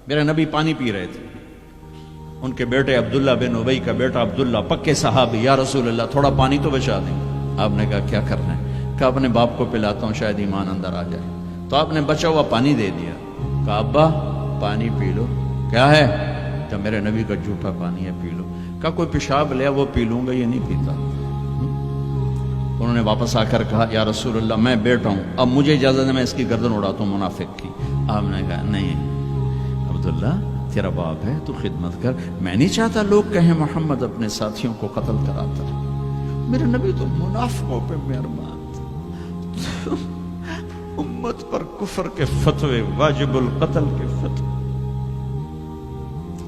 میرے نبی پانی پی رہے تھے، ان کے بیٹے عبداللہ بن ابی کا بیٹا عبداللہ پکے صحابی، یا رسول اللہ تھوڑا پانی تو بچا دیں۔ آپ نے کہا کیا کرنا ہے؟ کہا اپنے باپ کو پلاتا ہوں شاید ایمان اندر آ جائے۔ تو آپ نے بچا ہوا پانی دے دیا، کہا ابا پانی پی لو۔ کیا ہے؟ کہ میرے نبی کا جھوٹا پانی ہے، پی لو۔ کہا کوئی پیشاب لیا وہ پی لوں گا، یہ نہیں پیتا۔ انہوں نے واپس آ کر کہا یا رسول اللہ میں بیٹا ہوں، اب مجھے اجازت ہے میں اس کی گردن اڑاتا ہوں منافق کی۔ آپ نے کہا نہیں عبداللہ تیرا باپ ہے، تو خدمت کر، میں نہیں چاہتا لوگ کہیں محمد اپنے ساتھیوں کو قتل کراتا ہے۔ میرے نبی تو منافقوں پہ مہربان تھے، امت پر کفر کے فتوے، واجب القتل کے فتوے،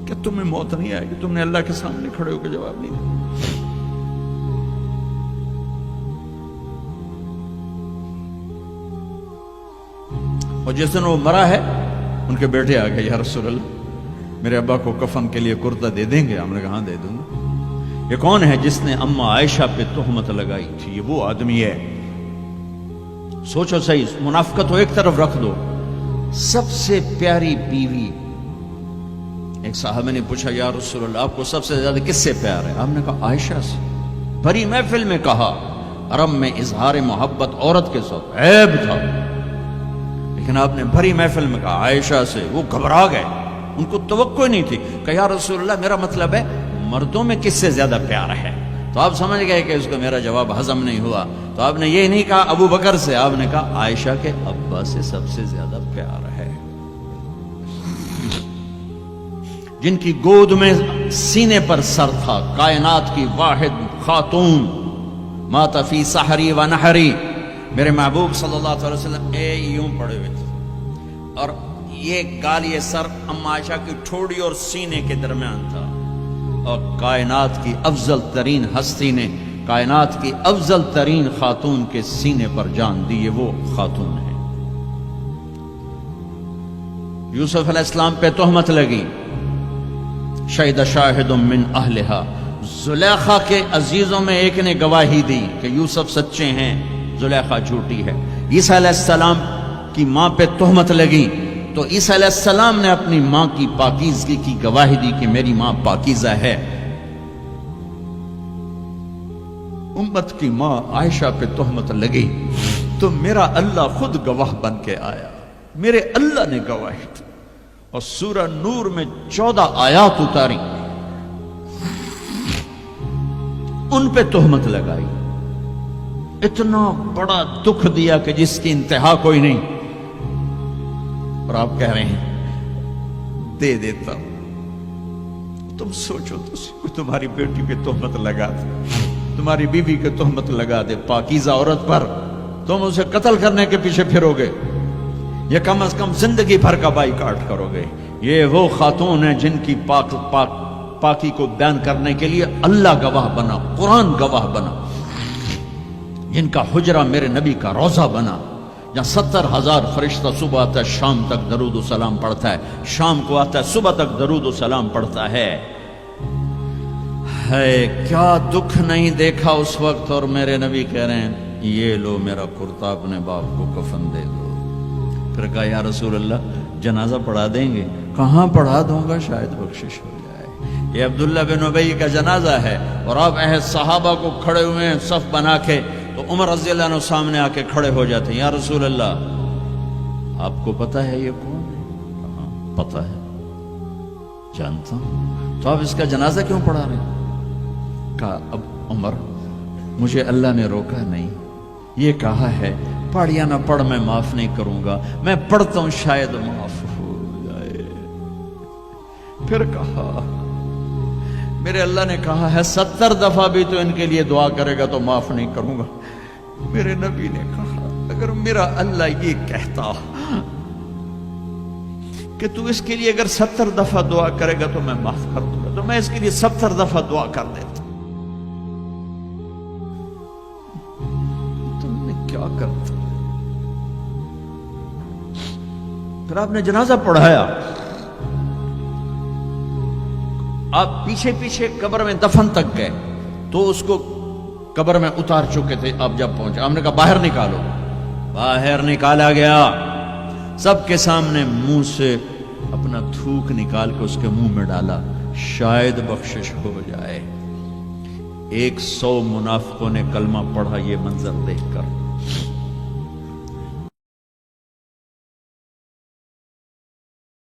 کہ تمہیں موت نہیں آئے گی، تم نے اللہ کے سامنے کھڑے ہو کے جواب نہیں دیا۔ اور جس دن وہ مرا ہے ان کے بیٹے آ گئے، یا رسول اللہ میرے ابا کو کفن کے لیے کرتا دے دیں گے؟ ہم نے کہا ہاں دے دوں گا۔ یہ کون ہے جس نے اماں عائشہ پہ تہمت لگائی تھی؟ یہ وہ آدمی ہے۔ سوچو صحیح، منافقت کو ایک طرف رکھ دو، سب سے پیاری بیوی۔ ایک صحابہ نے پوچھا یا رسول اللہ آپ کو سب سے زیادہ کس سے پیار ہے؟ آپ نے کہا عائشہ سے۔ بھری محفل میں کہا، عرب میں اظہار محبت عورت کے ساتھ عیب تھا، لیکن آپ نے بھری محفل میں کہا عائشہ سے۔ وہ گھبرا گئے، ان کو توقع نہیں تھی کہ یا رسول اللہ میرا مطلب ہے مردوں میں کس سے زیادہ پیار ہے؟ تو آپ سمجھ گئے کہ اس کو میرا جواب ہضم نہیں ہوا، تو آپ نے یہ نہیں کہا ابو بکر سے، آپ نے کہا عائشہ کے ابا سے سب سے زیادہ پیار ہے، جن کی گود میں سینے پر سر تھا، کائنات کی واحد خاتون، مات فی سحری و نحری۔ میرے محبوب صلی اللہ علیہ وسلم یوں پڑے ہوئے تھے، اور یہ گال، یہ سر اما عائشہ کی ٹھوڑی اور سینے کے درمیان تھا، اور کائنات کی افضل ترین ہستی نے کائنات کی افضل ترین خاتون کے سینے پر جان دی، یہ وہ خاتون ہے۔ یوسف علیہ السلام پہ تہمت لگی، شہد شاہد من اہلہا، زلیخا کے عزیزوں میں ایک نے گواہی دی کہ یوسف سچے ہیں، زلیخا جھوٹی ہے۔ عیسیٰ علیہ السلام کی ماں پہ تہمت لگی تو عیسیٰ علیہ السلام نے اپنی ماں کی پاکیزگی کی گواہی دی کہ میری ماں پاکیزہ ہے۔ امت کی ماں عائشہ پہ تہمت لگی تو میرا اللہ خود گواہ بن کے آیا، میرے اللہ نے گواہی دی، اور سورہ نور میں 14 آیات اتاری، ان پہ تہمت لگائی، اتنا بڑا دکھ دیا کہ جس کی انتہا کوئی نہیں، اور آپ کہہ رہے ہیں دے دیتا ہوں۔ تم سوچو تو تمہاری بیٹی پہ تہمت لگا دے، تمہاری بیوی کے تہمت لگا دے پاکیزہ عورت پر، تم اسے قتل کرنے کے پیچھے پھرو گے، یہ کم از کم زندگی بھر کا بائیکاٹ کرو گے۔ یہ وہ خاتون ہیں جن کی پاکی کو بیان کرنے کے لیے اللہ گواہ بنا، قرآن گواہ بنا، جن کا حجرہ میرے نبی کا روضہ بنا، جہاں 70,000 فرشتہ صبح آتا ہے شام تک درود و سلام پڑھتا ہے، شام کو آتا ہے صبح تک درود و سلام پڑھتا ہے۔ کیا دکھ نہیں دیکھا اس وقت، اور میرے نبی کہہ رہے ہیں یہ لو میرا کرتا اپنے باپ کو کفن دے دو۔ پھر کہا یا رسول اللہ جنازہ پڑھا دیں گے؟ کہاں پڑھا دوں گا، شاید بخشش ہو جائے۔ یہ عبداللہ بن ابی کا جنازہ ہے، اور آپ صحابہ کو کھڑے ہوئے ہیں صف بنا کے، تو عمر رضی اللہ عنہ سامنے آ کے کھڑے ہو جاتے ہیں، یا رسول اللہ آپ کو پتہ ہے یہ کون ہے؟ ہاں پتہ ہے، جانتا ہوں، تو آپ اس کا جنازہ کیوں پڑھا رہے ہیں؟ کہا اب عمر مجھے اللہ نے روکا نہیں، یہ کہا ہے پڑھ یا نہ پڑھ میں معاف نہیں کروں گا، میں پڑھتا ہوں شاید معاف ہو جائے۔ پھر کہا میرے اللہ نے کہا ہے 70 دفعہ بھی تو ان کے لیے دعا کرے گا تو معاف نہیں کروں گا۔ میرے نبی نے کہا اگر میرا اللہ یہ کہتا کہ تو اس کے لیے اگر 70 دفعہ دعا کرے گا تو میں معاف کر دوں گا، تو میں اس کے لیے 70 دفعہ دعا کر دیتا۔ تم نے کیا کرتا؟ پھر آپ نے جنازہ پڑھایا، آپ پیچھے پیچھے قبر میں دفن تک گئے، تو اس کو قبر میں اتار چکے تھے۔ آپ جب پہنچے آپ نے کہا باہر نکالو، باہر نکالا گیا، سب کے سامنے منہ سے اپنا تھوک نکال کے اس کے منہ میں ڈالا، شاید بخشش ہو جائے۔ 100 منافقوں نے کلمہ پڑھا یہ منظر دیکھ کر۔